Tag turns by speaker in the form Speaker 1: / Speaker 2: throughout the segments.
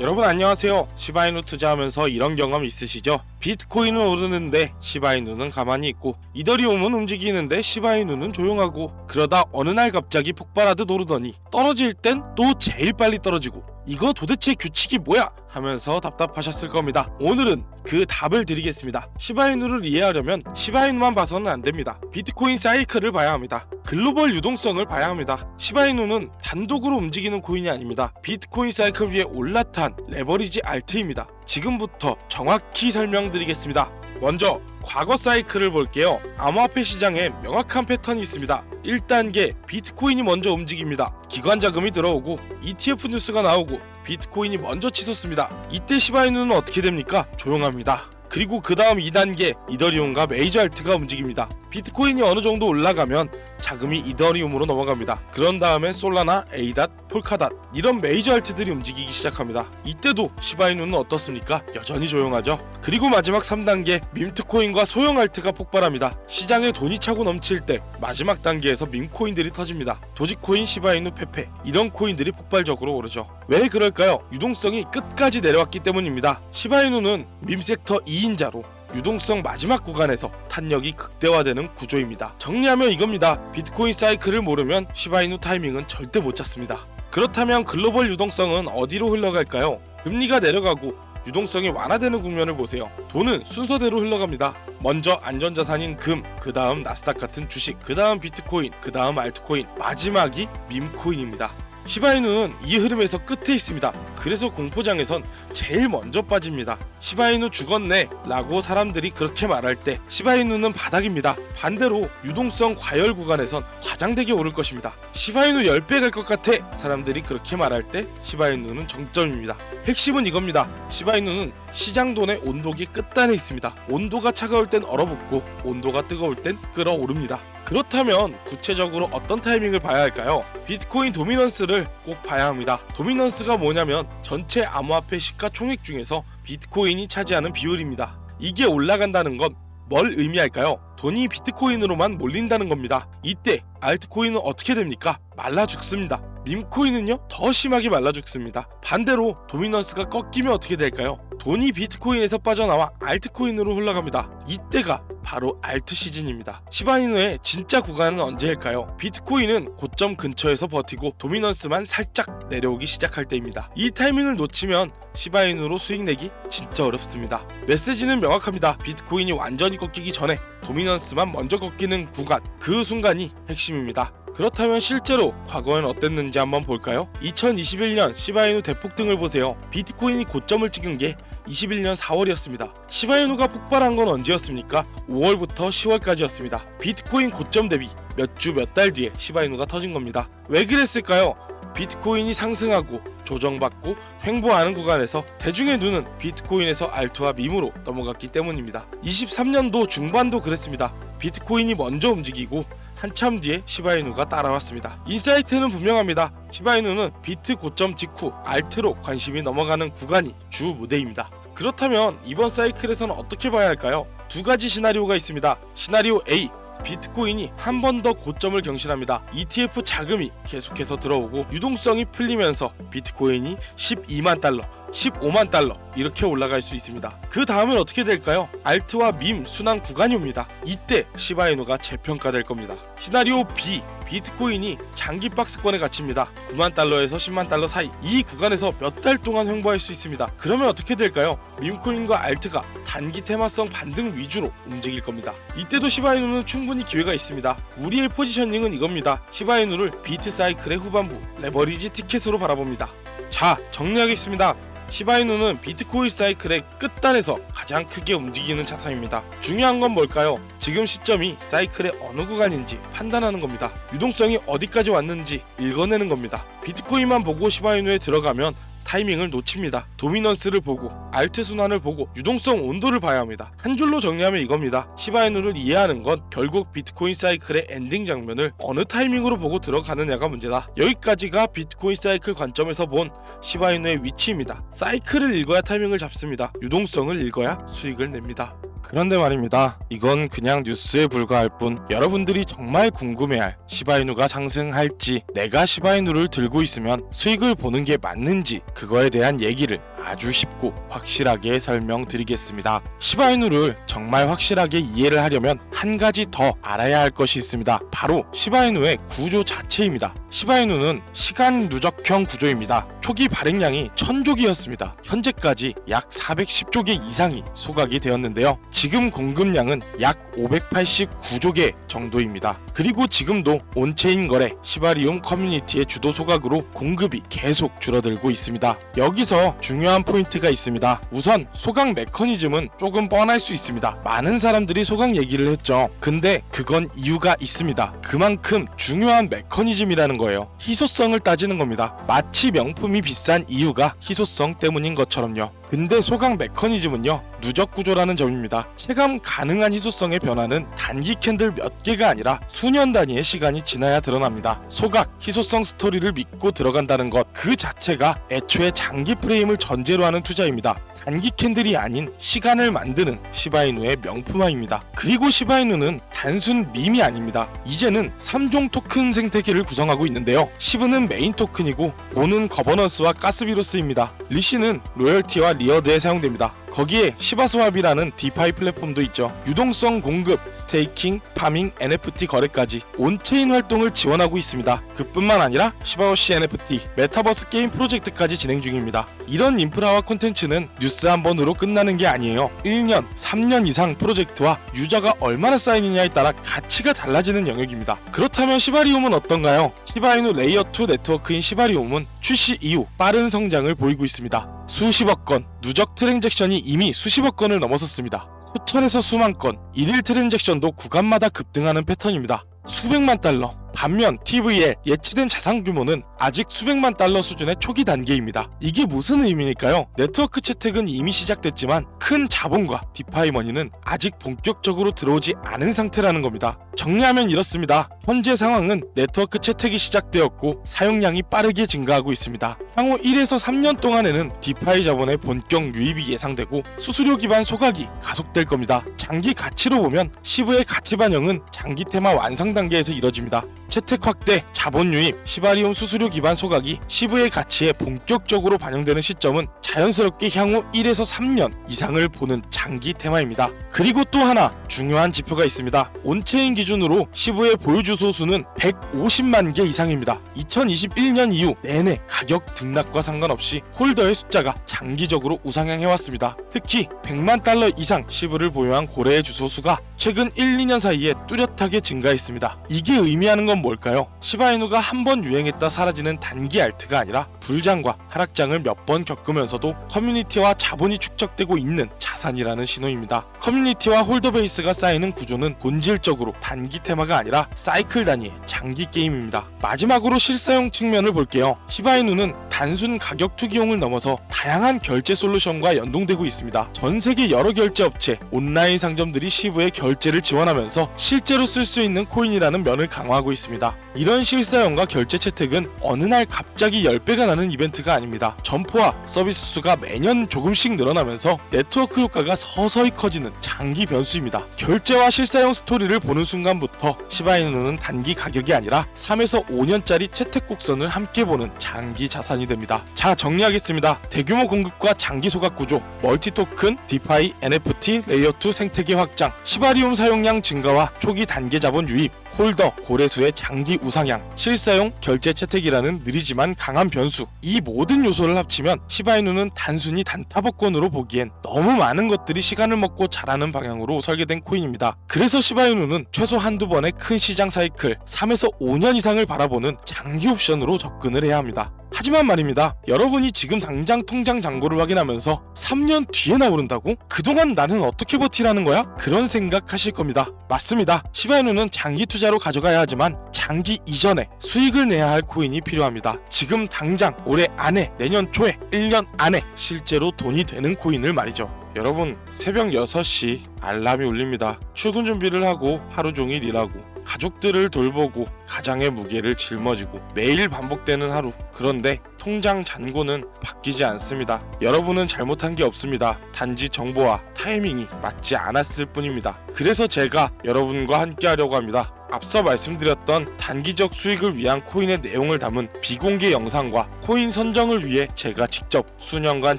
Speaker 1: 여러분 안녕하세요. 시바이누 투자하면서 이런 경험 있으시죠? 비트코인은 오르는데 시바이누는 가만히 있고, 이더리움은 움직이는데 시바이누는 조용하고, 그러다 어느 날 갑자기 폭발하듯 오르더니 떨어질 땐 또 제일 빨리 떨어지고, 이거 도대체 규칙이 뭐야? 하면서 답답하셨을 겁니다. 오늘은 그 답을 드리겠습니다. 시바이누를 이해하려면 시바이누만 봐서는 안됩니다. 비트코인 사이클을 봐야 합니다. 글로벌 유동성을 봐야 합니다. 시바이누는 단독으로 움직이는 코인이 아닙니다. 비트코인 사이클 위에 올라탄 레버리지 알트입니다. 지금부터 정확히 설명드리겠습니다. 먼저 과거 사이클을 볼게요. 암호화폐 시장에 명확한 패턴이 있습니다. 1단계 비트코인이 먼저 움직입니다. 기관 자금이 들어오고 ETF 뉴스가 나오고 비트코인이 먼저 치솟습니다. 이때 시바이누는 어떻게 됩니까? 조용합니다. 그리고 그 다음 2단계 이더리움과 메이저 알트가 움직입니다. 비트코인이 어느 정도 올라가면 자금이 이더리움으로 넘어갑니다. 그런 다음에 솔라나, 에이닷, 폴카닷 이런 메이저 알트들이 움직이기 시작합니다. 이때도 시바이누는 어떻습니까? 여전히 조용하죠. 그리고 마지막 3단계 밈트코인과 소형 알트가 폭발합니다. 시장에 돈이 차고 넘칠 때 마지막 단계에서 밈코인들이 터집니다. 도지코인, 시바이누, 페페 이런 코인들이 폭발적으로 오르죠. 왜 그럴까요? 유동성이 끝까지 내려왔기 때문입니다. 시바이누는 밈섹터 2인자로 유동성 마지막 구간에서 탄력이 극대화되는 구조입니다. 정리하면 이겁니다. 비트코인 사이클을 모르면 시바이누 타이밍은 절대 못 잡습니다. 그렇다면 글로벌 유동성은 어디로 흘러갈까요? 금리가 내려가고 유동성이 완화되는 국면을 보세요. 돈은 순서대로 흘러갑니다. 먼저 안전자산인 금, 그 다음 나스닥 같은 주식, 그 다음 비트코인, 그 다음 알트코인, 마지막이 밈코인입니다. 시바이누는 이 흐름에서 끝에 있습니다. 그래서 공포장에선 제일 먼저 빠집니다. 시바이누 죽었네 라고 사람들이 그렇게 말할 때 시바이누는 바닥입니다. 반대로 유동성 과열 구간에선 과장되게 오를 것입니다. 시바이누 10배 갈 것 같아 사람들이 그렇게 말할 때 시바이누는 정점입니다. 핵심은 이겁니다. 시바이누는 시장 돈의 온도계 끝단에 있습니다. 온도가 차가울 땐 얼어붙고 온도가 뜨거울 땐 끓어오릅니다. 그렇다면 구체적으로 어떤 타이밍을 봐야 할까요? 비트코인 도미넌스를 꼭 봐야 합니다. 도미넌스가 뭐냐면 전체 암호화폐 시가총액 중에서 비트코인이 차지하는 비율입니다. 이게 올라간다는 건 뭘 의미할까요? 돈이 비트코인으로만 몰린다는 겁니다. 이때 알트코인은 어떻게 됩니까? 말라 죽습니다. 밈코인은요 더 심하게 말라 죽습니다. 반대로 도미넌스가 꺾이면 어떻게 될까요? 돈이 비트코인에서 빠져나와 알트코인으로 흘러갑니다. 이때가 바로 알트 시즌입니다. 시바이누의 진짜 구간은 언제일까요? 비트코인은 고점 근처에서 버티고 도미넌스만 살짝 내려오기 시작할 때입니다. 이 타이밍을 놓치면 시바이누로 수익 내기 진짜 어렵습니다. 메시지는 명확합니다. 비트코인이 완전히 꺾이기 전에 도미넌스만 먼저 꺾이는 구간, 그 순간이 핵심입니다. 그렇다면 실제로 과거엔 어땠는지 한번 볼까요? 2021년 시바이누 대폭등을 보세요. 비트코인이 고점을 찍은 게 21년 4월이었습니다. 시바이누가 폭발한 건 언제였습니까? 5월부터 10월까지였습니다. 비트코인 고점 대비 몇 주 몇 달 뒤에 시바이누가 터진 겁니다. 왜 그랬을까요? 비트코인이 상승하고 조정받고 횡보하는 구간에서 대중의 눈은 비트코인에서 알트와 밈으로 넘어갔기 때문입니다. 23년도 중반도 그랬습니다. 비트코인이 먼저 움직이고 한참 뒤에 시바이누가 따라왔습니다. 인사이트는 분명합니다. 시바이누는 비트 고점 직후 알트로 관심이 넘어가는 구간이 주 무대입니다. 그렇다면 이번 사이클에서는 어떻게 봐야 할까요? 두 가지 시나리오가 있습니다. 시나리오 A, 비트코인이 한 번 더 고점을 경신합니다. ETF 자금이 계속해서 들어오고 유동성이 풀리면서 비트코인이 12만 달러, 15만 달러 이렇게 올라갈 수 있습니다. 그 다음은 어떻게 될까요? 알트와 밈 순환 구간이 옵니다. 이때 시바이누가 재평가될 겁니다. 시나리오 B, 비트코인이 장기 박스권에 갇힙니다. 9만 달러에서 10만 달러 사이 이 구간에서 몇 달 동안 횡보할 수 있습니다. 그러면 어떻게 될까요? 밈코인과 알트가 단기 테마성 반등 위주로 움직일 겁니다. 이때도 시바이누는 충분히 기회가 있습니다. 우리의 포지셔닝은 이겁니다. 시바이누를 비트 사이클의 후반부 레버리지 티켓으로 바라봅니다. 자, 정리하겠습니다. 시바이누는 비트코인 사이클의 끝단에서 가장 크게 움직이는 자산입니다. 중요한 건 뭘까요? 지금 시점이 사이클의 어느 구간인지 판단하는 겁니다. 유동성이 어디까지 왔는지 읽어내는 겁니다. 비트코인만 보고 시바이누에 들어가면 타이밍을 놓칩니다. 도미넌스를 보고 알트 순환을 보고 유동성 온도를 봐야 합니다. 한 줄로 정리하면 이겁니다. 시바이누를 이해하는 건 결국 비트코인 사이클의 엔딩 장면을 어느 타이밍으로 보고 들어가느냐가 문제다. 여기까지가 비트코인 사이클 관점에서 본 시바이누의 위치입니다. 사이클을 읽어야 타이밍을 잡습니다. 유동성을 읽어야 수익을 냅니다. 그런데 말입니다. 이건 그냥 뉴스에 불과할 뿐 여러분들이 정말 궁금해할 시바이누가 상승할지, 내가 시바이누를 들고 있으면 수익을 보는 게 맞는지, 그거에 대한 얘기를 아주 쉽고 확실하게 설명드리겠습니다. 시바이누를 정말 확실하게 이해를 하려면 한 가지 더 알아야 할 것이 있습니다. 바로 시바이누의 구조 자체입니다. 시바이누는 시간 누적형 구조입니다. 초기 발행량이 1000조기였습니다. 현재까지 약 410조개 이상이 소각이 되었는데요. 지금 공급량은 약 589조개 정도입니다. 그리고 지금도 온체인 거래 시바리움 커뮤니티의 주도 소각으로 공급이 계속 줄어들고 있습니다. 여기서 중요한 포인트가 있습니다. 우선 소각 메커니즘은 조금 뻔할 수 있습니다. 많은 사람들이 소각 얘기를 했죠. 근데 그건 이유가 있습니다. 그만큼 중요한 메커니즘이라는 거예요. 희소성을 따지는 겁니다. 마치 명품이 비싼 이유가 희소성 때문인 것처럼요. 근데 소각 메커니즘은요, 누적 구조라는 점입니다. 체감 가능한 희소성의 변화는 단기 캔들 몇 개가 아니라 수년 단위의 시간이 지나야 드러납니다. 소각, 희소성 스토리를 믿고 들어간다는 것 그 자체가 애초에 장기 프레임을 전제로 하는 투자입니다. 단기 캔들이 아닌 시간을 만드는 시바이누의 명품화입니다. 그리고 시바이누는 단순 밈이 아닙니다. 이제는 3종 토큰 생태계를 구성하고 있는데요. 시브는 메인 토큰이고 보는 거버넌스와 가스비로 쓰입니다. 리시는 로열티와 리어드에 사용됩니다. 거기에 시바스왑이라는 디파이 플랫폼도 있죠. 유동성 공급, 스테이킹, 파밍, NFT 거래까지 온체인 활동을 지원하고 있습니다. 그뿐만 아니라 시바오시 NFT, 메타버스 게임 프로젝트까지 진행 중입니다. 이런 인프라와 콘텐츠는 뉴스 한 번으로 끝나는 게 아니에요. 1년, 3년 이상 프로젝트와 유저가 얼마나 쌓이느냐에 따라 가치가 달라지는 영역입니다. 그렇다면 시바리움은 어떤가요? 시바이누 레이어2 네트워크인 시바리움은 출시 이후 빠른 성장을 보이고 있습니다. 수십억 건, 누적 트랜잭션이 이미 수십억 건을 넘어섰습니다. 수천에서 수만 건, 일일 트랜잭션도 구간마다 급등하는 패턴입니다. 수백만 달러. 반면 TV의 예치된 자산 규모는 아직 수백만 달러 수준의 초기 단계입니다. 이게 무슨 의미일까요? 네트워크 채택은 이미 시작됐지만 큰 자본과 디파이 머니는 아직 본격적으로 들어오지 않은 상태라는 겁니다. 정리하면 이렇습니다. 현재 상황은 네트워크 채택이 시작되었고 사용량이 빠르게 증가하고 있습니다. 향후 1에서 3년 동안에는 디파이 자본의 본격 유입이 예상되고 수수료 기반 소각이 가속될 겁니다. 장기 가치로 보면 시브의 가치 반영은 장기 테마 완성 단계에서 이뤄집니다. 채택 확대, 자본 유입, 시바리움 수수료 기반 소각이 시브의 가치에 본격적으로 반영되는 시점은 자연스럽게 향후 1에서 3년 이상을 보는 장기 테마입니다. 그리고 또 하나 중요한 지표가 있습니다. 온체인 기준으로 시브의 보유 주소 수는 150만 개 이상입니다. 2021년 이후 내내 가격 등락과 상관없이 홀더의 숫자가 장기적으로 우상향해왔습니다. 특히 100만 달러 이상 시브를 보유한 고래의 주소 수가 최근 1, 2년 사이에 뚜렷하게 증가했습니다. 이게 의미하는 건 뭘까요? 시바이누가 한 번 유행했다 사라지는 단기 알트가 아니라 불장과 하락장을 몇 번 겪으면서도 커뮤니티와 자본이 축적되고 있는 자산이라는 신호입니다. 커뮤니티와 홀더 베이스가 쌓이는 구조는 본질적으로 단기 테마가 아니라 사이클 단위의 장기 게임입니다. 마지막으로 실사용 측면을 볼게요. 시바이누는 단순 가격 투기용을 넘어서 다양한 결제 솔루션과 연동되고 있습니다. 전 세계 여러 결제 업체, 온라인 상점들이 시브의 결제를 지원하면서 실제로 쓸 수 있는 코인이라는 면을 강화하고 있습니다. 이런 실사용과 결제 채택은 어느 날 갑자기 10배가 나는 이벤트가 아닙니다. 점포와 서비스 수가 매년 조금씩 늘어나면서 네트워크 효과가 서서히 커지는 장기 변수입니다. 결제와 실사용 스토리를 보는 순간부터 시바이누는 단기 가격이 아니라 3에서 5년짜리 채택 곡선을 함께 보는 장기 자산이 됩니다. 자, 정리하겠습니다. 대규모 공급과 장기 소각 구조, 멀티 토큰, 디파이, NFT, 레이어2 생태계 확장, 시바리움 사용량 증가와 초기 단계 자본 유입, 홀더, 고래수의 장기 우상향, 실사용, 결제 채택이라는 느리지만 강한 변수, 이 모든 요소를 합치면 시바이누는 단순히 단타복권으로 보기엔 너무 많은 것들이 시간을 먹고 자라는 방향으로 설계된 코인입니다. 그래서 시바이누는 최소 한두 번의 큰 시장 사이클, 3에서 5년 이상을 바라보는 장기 옵션으로 접근을 해야 합니다. 하지만 말입니다. 여러분이 지금 당장 통장 잔고를 확인하면서 3년 뒤에나 오른다고? 그동안 나는 어떻게 버티라는 거야? 그런 생각하실 겁니다. 맞습니다. 시바이누는 장기 투자로 가져가야 하지만 장기 이전에 수익을 내야 할 코인이 필요합니다. 지금 당장 올해 안에, 내년 초에, 1년 안에 실제로 돈이 되는 코인을 말이죠. 여러분, 새벽 6시 알람이 울립니다. 출근 준비를 하고 하루 종일 일하고 가족들을 돌보고 가장의 무게를 짊어지고 매일 반복되는 하루. 그런데 통장 잔고는 바뀌지 않습니다. 여러분은 잘못한 게 없습니다. 단지 정보와 타이밍이 맞지 않았을 뿐입니다. 그래서 제가 여러분과 함께 하려고 합니다. 앞서 말씀드렸던 단기적 수익을 위한 코인의 내용을 담은 비공개 영상과 코인 선정을 위해 제가 직접 수년간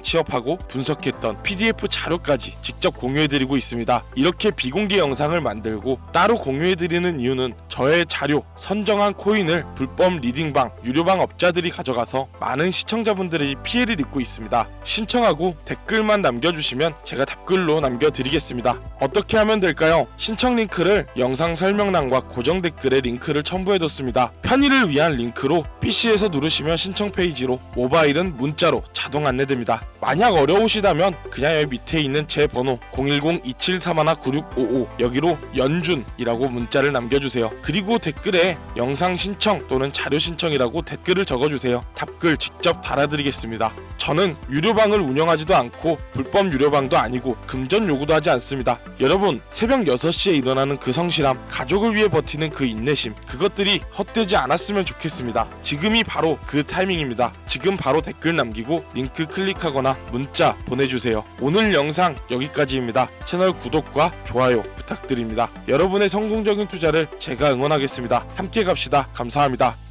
Speaker 1: 취업하고 분석했던 PDF 자료까지 직접 공유해드리고 있습니다. 이렇게 비공개 영상을 만들고 따로 공유해드리는 이유는 저의 자료, 선정한 코인을 불법 리딩방, 유료방 업자들이 가져가서 많은 시청자분들이 피해를 입고 있습니다. 신청하고 댓글만 남겨주시면 제가 답글로 남겨드리겠습니다. 어떻게 하면 될까요? 신청 링크를 영상 설명란과 고정 댓글에 링크를 첨부해뒀습니다. 편의를 위한 링크로 PC에서 누르시면 신청 페이지로, 모바일은 문자로 자동 안내됩니다. 만약 어려우시다면 그냥 여기 밑에 있는 제 번호 010-2731-9655 여기로 연준이라고 문자를 남겨주세요. 그리고 댓글에 영상 신청 또는 자료 신청이라고 댓글을 적어주세요. 답글 직접 달아드리겠습니다. 저는 유료방을 운영하지도 않고 불법 유료방도 아니고 금전 요구도 하지 않습니다. 여러분, 새벽 6시에 일어나는 그 성실함, 가족을 위해 버티는 그 인내심, 그것들이 헛되지 않았으면 좋겠습니다. 지금이 바로 그 타이밍입니다. 지금 바로 댓글 남기고 링크 클릭하거나 문자 보내주세요. 오늘 영상 여기까지입니다. 채널 구독과 좋아요 부탁드립니다. 여러분의 성공적인 투자를 제가 응원하겠습니다. 함께 갑시다. 감사합니다.